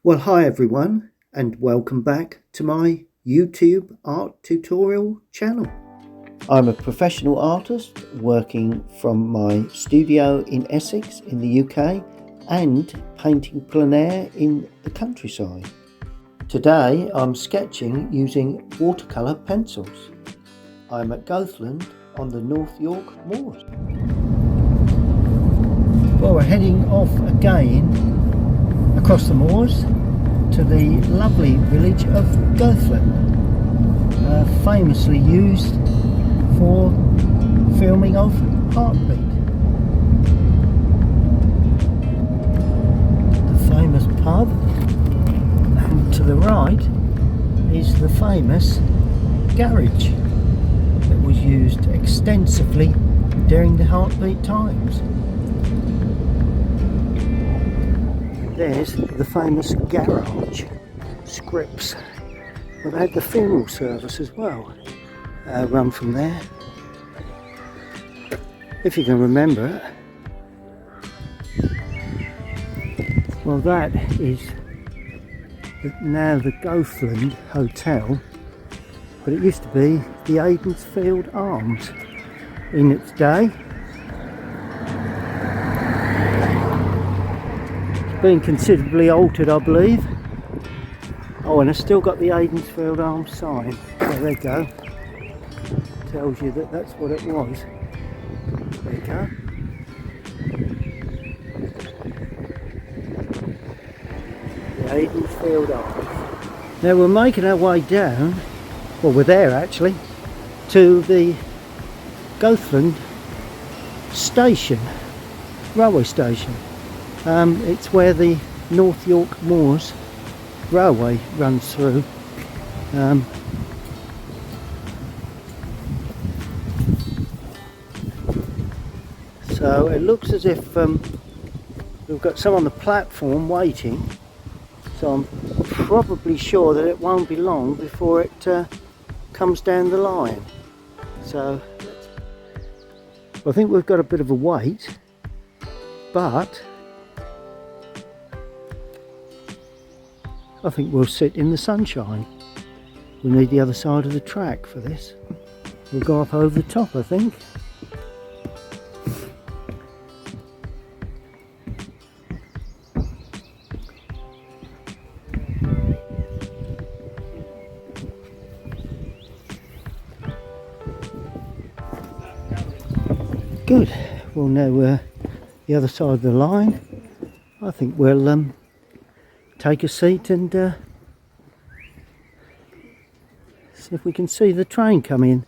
Well, hi everyone, and welcome back to my YouTube art tutorial channel. I'm a professional artist working from my studio in Essex in the UK and painting plein air in the countryside. Today I'm sketching using watercolour pencils. I'm at Goathland on the North York moors. Well, we're heading off again across the moors to the lovely village of Goathland, famously used for filming of Heartbeat. The famous pub, and to the right is the famous garage that was used extensively during the Heartbeat times. There's the famous garage, Scripps. But they had the funeral service as well, run from there. If you can remember it. Well, that is now the Goathland Hotel, but it used to be the Aidensfield Arms in its day. Been considerably altered, I believe. Oh, and it's still got the Aidensfield Arms sign. There you go. Tells you that that's what it was. There you go. The Aidensfield Arms. Now we're making our way down, well, we're there actually, to the Goathland station, railway station. It's where the North York Moors Railway runs through. So it looks as if we've got some on the platform waiting, so I'm probably sure that it won't be long before it comes down the line. So I think we've got a bit of a wait, but I think we'll sit in the sunshine. We need the other side of the track for this. We'll go up over the top, I think. Good. Well, now we're the other side of the line. I think we'll take a seat and see if we can see the train come in.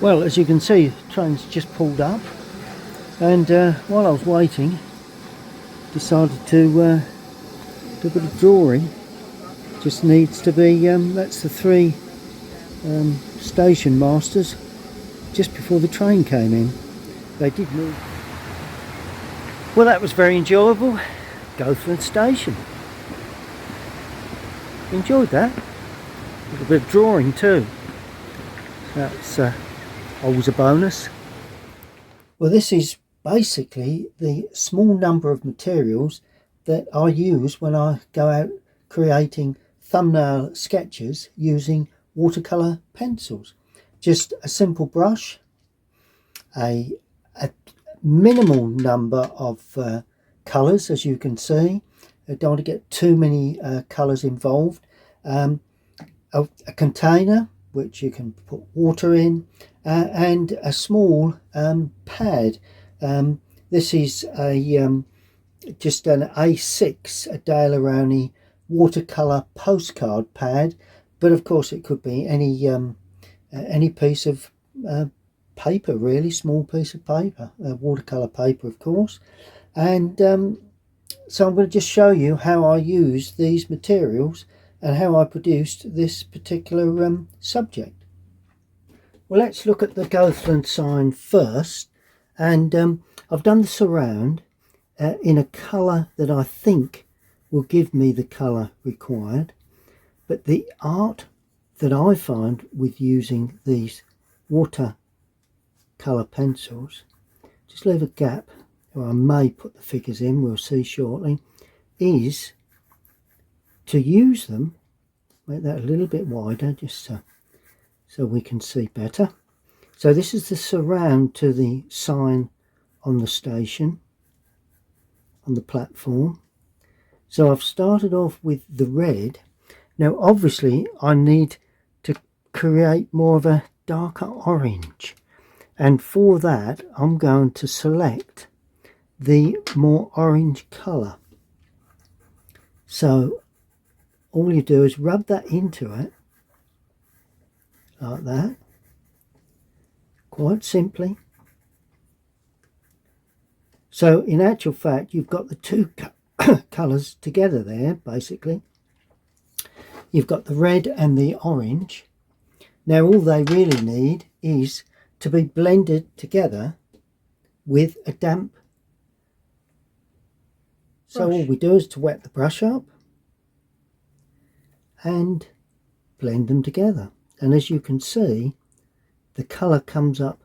Well, as you can see, the train's just pulled up, and while I was waiting, decided to do a bit of drawing. Just needs to be, that's the three station masters just before the train came in. They did move. Well, that was very enjoyable. Goathland Station. Enjoyed that. A little bit of drawing too. That's always a bonus. Well, this is basically the small number of materials that I use when I go out creating thumbnail sketches using watercolour pencils. Just a simple brush, a minimal number of colours, as you can see. I don't want to get too many colours involved. A container which you can put water in, and a small pad. This is a just an A6, a Daler-Rowney watercolour postcard pad, but of course it could be any piece of paper, really small piece of paper, watercolour paper of course. And so I'm going to just show you how I use these materials and how I produced this particular subject. Well, let's look at the Goathland sign first, and I've done the surround in a colour that I think will give me the colour required, but the art that I find with using these watercolour pencils, just leave a gap, or I may put the figures in, we'll see shortly, is to use them, make that a little bit wider just so we can see better. So this is the surround to the sign on the station, on the platform. So I've started off with the red. Now obviously I need to create more of a darker orange, and for that I'm going to select the more orange colour. So all you do is rub that into it like that, quite simply. So in actual fact you've got the two colours together there. Basically you've got the red and the orange. Now all they really need is to be blended together with a damp brush. So all we do is to wet the brush up and blend them together, and as you can see the colour comes up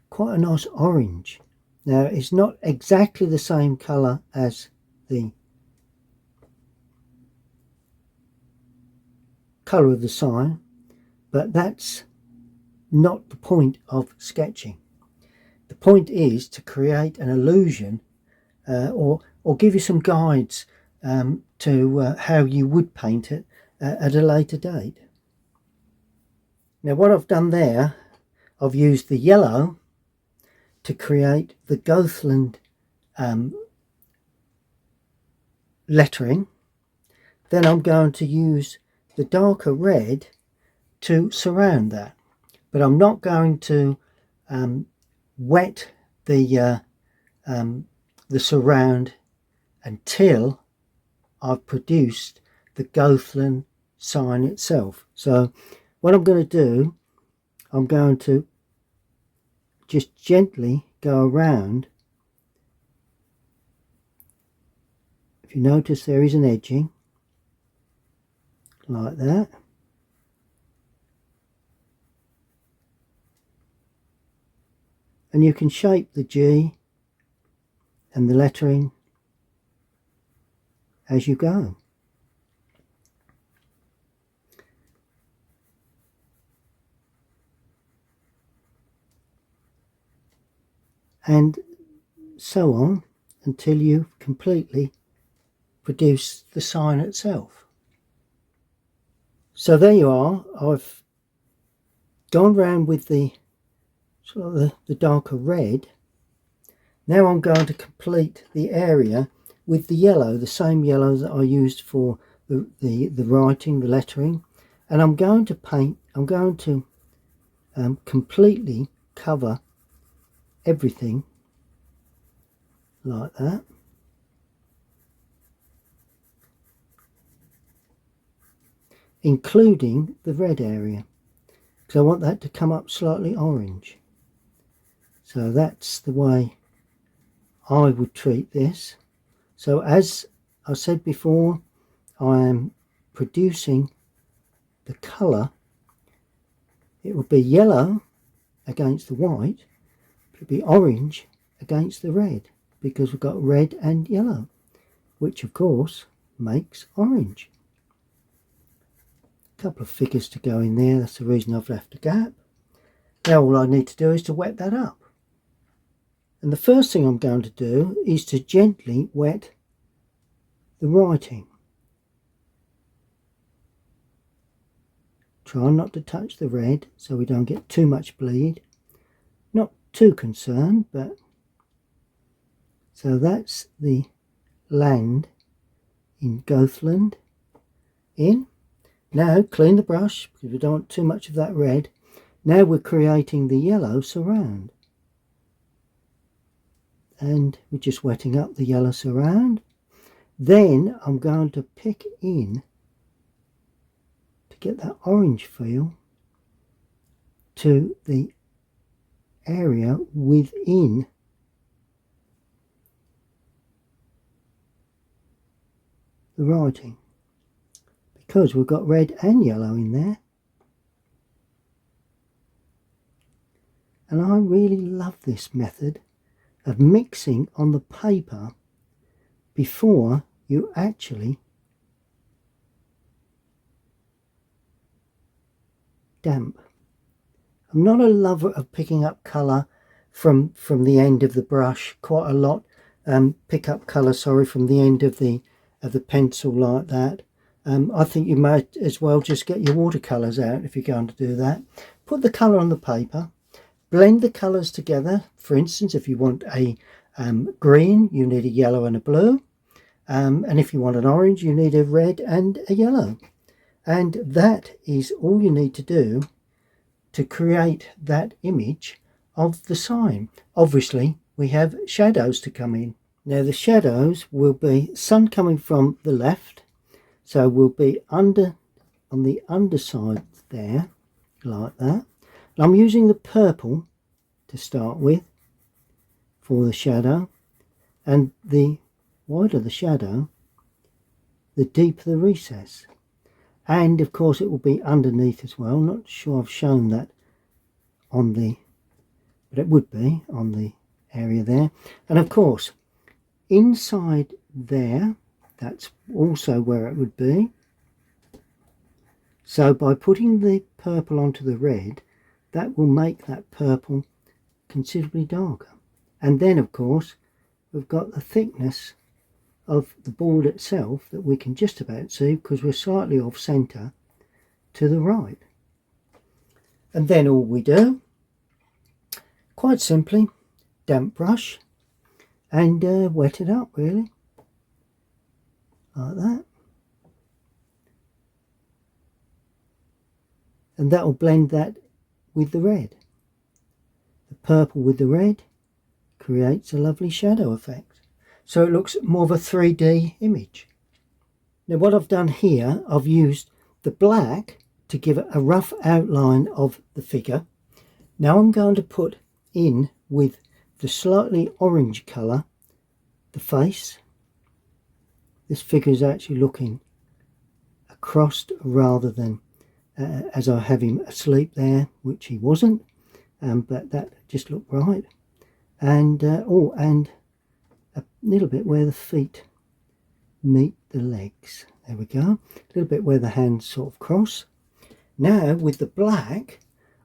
quite a nice orange. Now it's not exactly the same colour as the colour of the sign, but that's not the point of sketching. The point is to create an illusion or give you some guides to how you would paint it at a later date. Now what I've done there, I've used the yellow to create the Goathland lettering. Then I'm going to use the darker red to surround that, but I'm not going to wet the surround until I've produced the Goathland sign itself. So what I'm going to do, I'm going to just gently go around. If you notice there is an edging like that. And you can shape the G and the lettering as you go. And so on until you've completely produced the sign itself. So there you are. I've gone round with the sort of the darker red. Now I'm going to complete the area with the yellow, the same yellow that I used for the writing, the lettering, and I'm going to paint, I'm going to completely cover everything like that. Including the red area, because I want that to come up slightly orange. So that's the way I would treat this. So as I said before, I am producing the colour. It will be yellow against the white, but it'll be orange against the red, because we've got red and yellow, which of course makes orange. A couple of figures to go in there, that's the reason I've left a gap. Now all I need to do is to wet that up. And the first thing I'm going to do is to gently wet the writing. Try not to touch the red so we don't get too much bleed. Not too concerned, but so that's the land in Gothland in. Now clean the brush because we don't want too much of that red. Now we're creating the yellow surround, and we're just wetting up the yellow surround. Then I'm going to pick in to get that orange feel to the area within the writing, because we've got red and yellow in there. And I really love this method of mixing on the paper before you actually damp. I'm not a lover of picking up colour from the end of the brush quite a lot. Pick up colour, sorry, from the end of the pencil like that. I think you might as well just get your watercolours out if you're going to do that. Put the colour on the paper, blend the colours together. For instance, if you want a green, you need a yellow and a blue. And if you want an orange, you need a red and a yellow. And that is all you need to do to create that image of the sign. Obviously, we have shadows to come in. Now the shadows will be sun coming from the left, so we'll be on the underside there, like that. And I'm using the purple to start with for the shadow, and the wider the shadow, the deeper the recess. And of course it will be underneath as well. Not sure I've shown that on the, but it would be on the area there. And of course inside there, that's also where it would be. So by putting the purple onto the red, that will make that purple considerably darker. And then of course we've got the thickness of the board itself that we can just about see because we're slightly off centre to the right. And then all we do, quite simply, damp brush and wet it up really, like that. And that will blend that with the red. The purple with the red creates a lovely shadow effect. So it looks more of a 3D image. Now what I've done here, I've used the black to give a rough outline of the figure. Now I'm going to put in with the slightly orange colour the face. This figure is actually looking across rather than as I have him asleep there, which he wasn't, but that just looked right. And and a little bit where the feet meet the legs. There we go. A little bit where the hands sort of cross. Now with the black,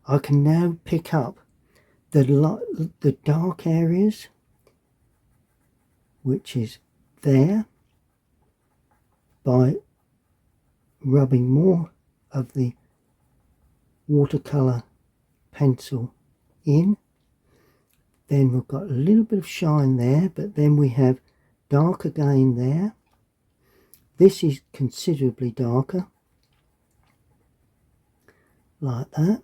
I can now pick up the dark areas, which is there, by rubbing more of the watercolour pencil in. Then we've got a little bit of shine there, but then we have dark again there. This is considerably darker, like that.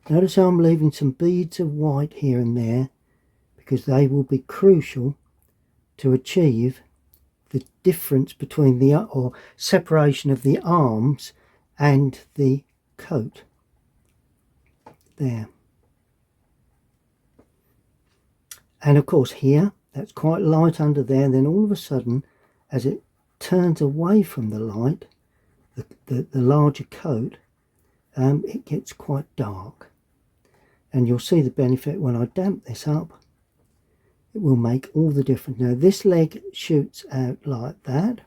Notice how I'm leaving some beads of white here and there because they will be crucial to achieve the difference between the, or separation of the arms and the coat there. And of course here, that's quite light under there, and then all of a sudden, as it turns away from the light, the larger coat, it gets quite dark. And you'll see the benefit when I damp this up. It will make all the difference. Now this leg shoots out like that.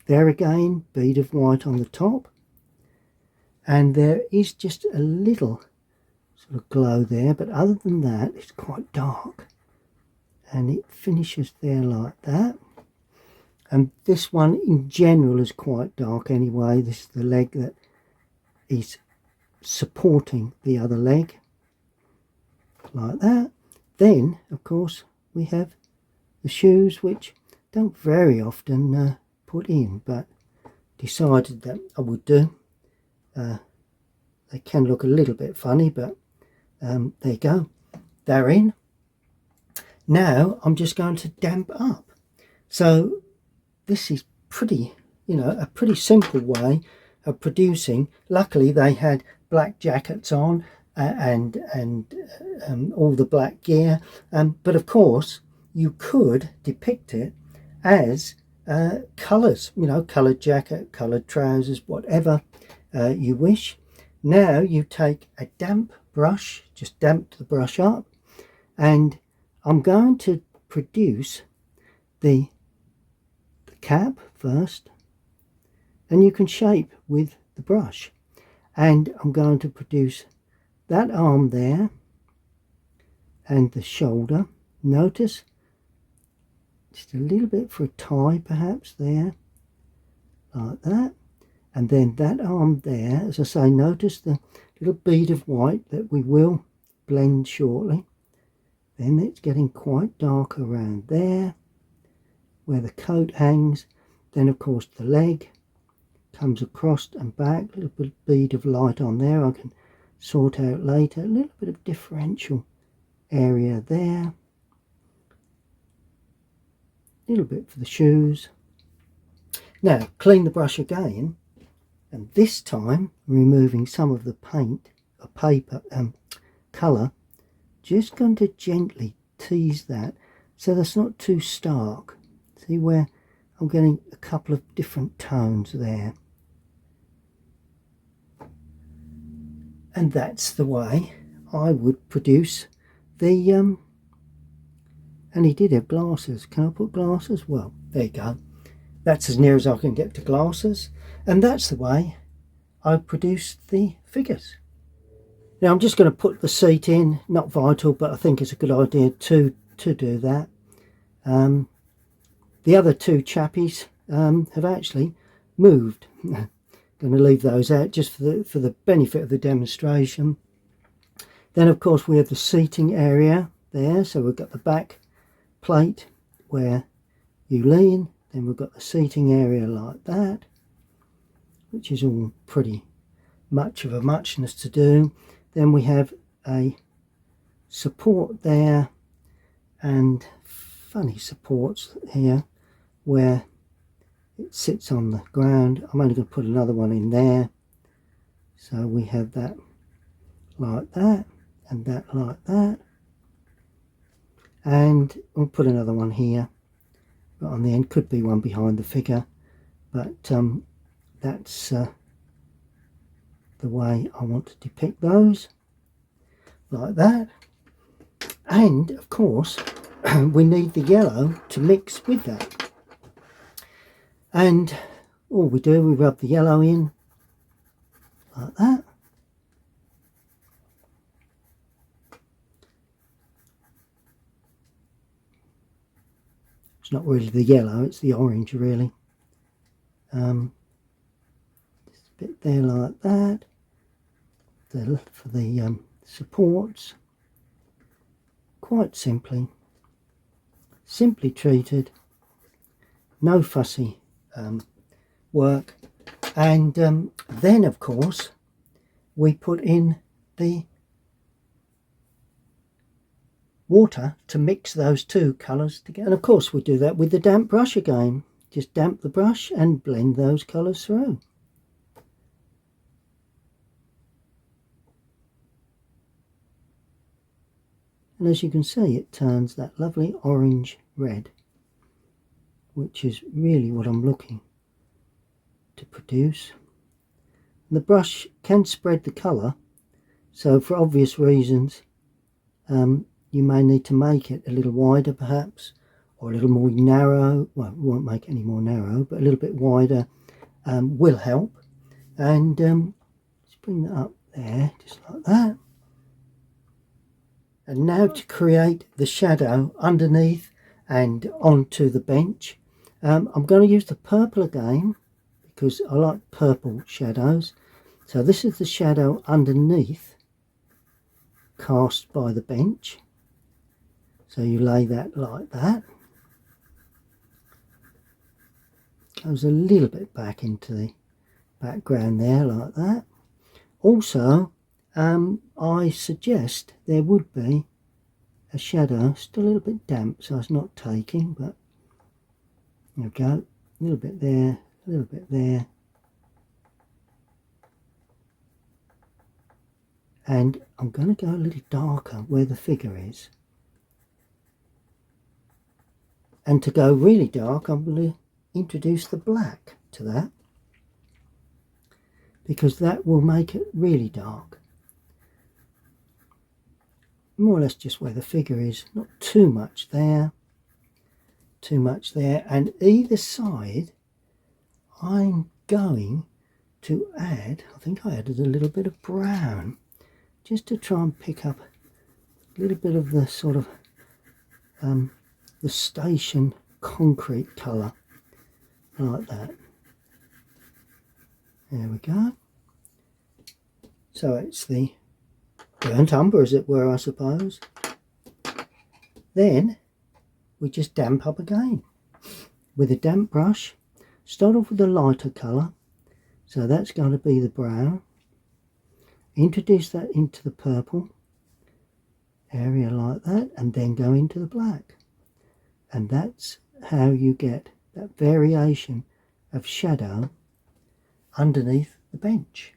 There again, bead of white on the top. And there is just a little sort of glow there, but other than that, it's quite dark. And it finishes there like that. And this one in general is quite dark anyway. This is the leg that is supporting the other leg, like that. Then of course we have the shoes, which don't very often put in, but decided that I would do. They can look a little bit funny, but there you go, they're in. Now I'm just going to damp up. So this is pretty, a pretty simple way of producing. Luckily they had black jackets on and all the black gear, but of course you could depict it as colours, coloured jacket, coloured trousers, whatever you wish. Now you take a damp brush, just damp the brush up, and I'm going to produce the cap first, and you can shape with the brush. And I'm going to produce that arm there and the shoulder. Notice just a little bit for a tie perhaps there, like that. And then that arm there, as I say, notice the little bead of white that we will blend shortly. Then it's getting quite dark around there where the coat hangs. Then of course the leg comes across and back, a little bit of bead of light on there I can sort out later, a little bit of differential area there, a little bit for the shoes. Now clean the brush again, and this time removing some of the paint or paper colour, just going to gently tease that so that's not too stark. See where I'm getting a couple of different tones there. And that's the way I would produce the and he did have glasses. Can I put glasses? Well, there you go. That's as near as I can get to glasses. And that's the way I produced the figures. Now I'm just going to put the seat in, not vital, but I think it's a good idea to do that. The other two chappies have actually moved. Going to leave those out just for the benefit of the demonstration. Then of course we have the seating area there, so we've got the back plate where you lean, then we've got the seating area like that, which is all pretty much of a muchness to do. Then we have a support there and funny supports here where it sits on the ground. I'm only going to put another one in there, so we have that like that and that like that, and we'll put another one here right on the end. Could be one behind the figure, but that's the way I want to depict those, like that. And of course we need the yellow to mix with that, and all we do, we rub the yellow in like that. It's not really the yellow, it's the orange really. Just a bit there like that for the supports. Quite simply treated, no fussy work. And then of course we put in the water to mix those two colours together, and of course we do that with the damp brush again. Just damp the brush and blend those colours through. And as you can see, it turns that lovely orange red, which is really what I'm looking to produce. And the brush can spread the colour, so for obvious reasons you may need to make it a little wider perhaps, or a little more narrow. Well, we won't make it any more narrow, but a little bit wider will help. And just bring that up there, just like that. And now to create the shadow underneath and onto the bench, I'm going to use the purple again because I like purple shadows. So this is the shadow underneath cast by the bench. So you lay that like that. goes a little bit back into the background there like that. Also, I suggest there would be a shadow, still a little bit damp, so it's not taking, but there we go, a little bit there, a little bit there, and I'm going to go a little darker where the figure is, and to go really dark I'm going to introduce the black to that, because that will make it really dark. More or less just where the figure is, not too much there, and either side I'm going to add, I think I added a little bit of brown, just to try and pick up a little bit of the sort of the station concrete colour, like that. There we go. So it's the burnt umber, as it were, I suppose. Then we just damp up again with a damp brush. Start off with a lighter colour, so that's going to be the brown. Introduce that into the purple area like that, and then go into the black. And that's how you get that variation of shadow underneath the bench.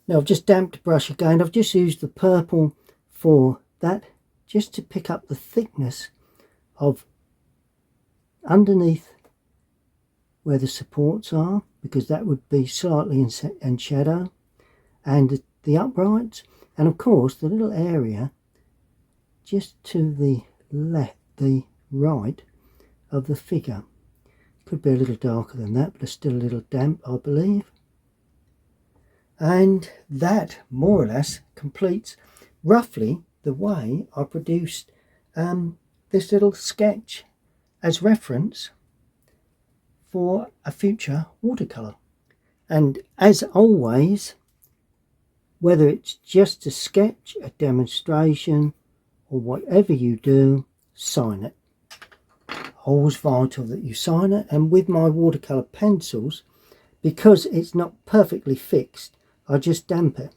Now I've just damped the brush again. I've just used the purple for that, just to pick up the thickness of underneath where the supports are, because that would be slightly in shadow, and the uprights, and of course the little area just to the left, the right of the figure. Could be a little darker than that, but it's still a little damp, I believe. And that more or less completes roughly the way I produced this little sketch as reference for a future watercolour. And as always, whether it's just a sketch, a demonstration, or whatever you do, sign it. Always vital that you sign it. And with my watercolour pencils, because it's not perfectly fixed, I just damp it,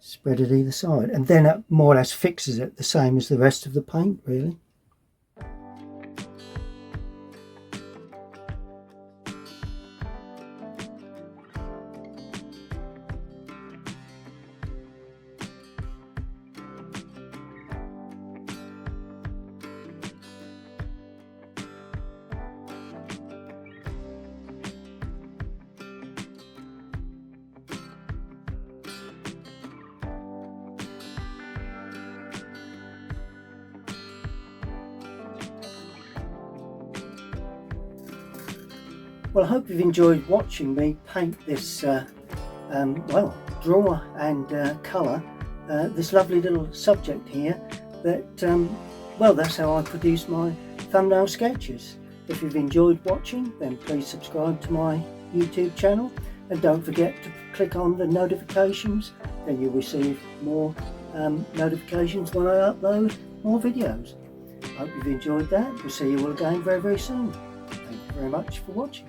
spread it either side, and then it more or less fixes it the same as the rest of the paint, really. Well, I hope you've enjoyed watching me paint this, well, draw and colour this lovely little subject here that, well, that's how I produce my thumbnail sketches. If you've enjoyed watching, then please subscribe to my YouTube channel, and don't forget to click on the notifications, then you'll receive more notifications when I upload more videos. I hope you've enjoyed that. We'll see you all again very, very soon. Thank you very much for watching.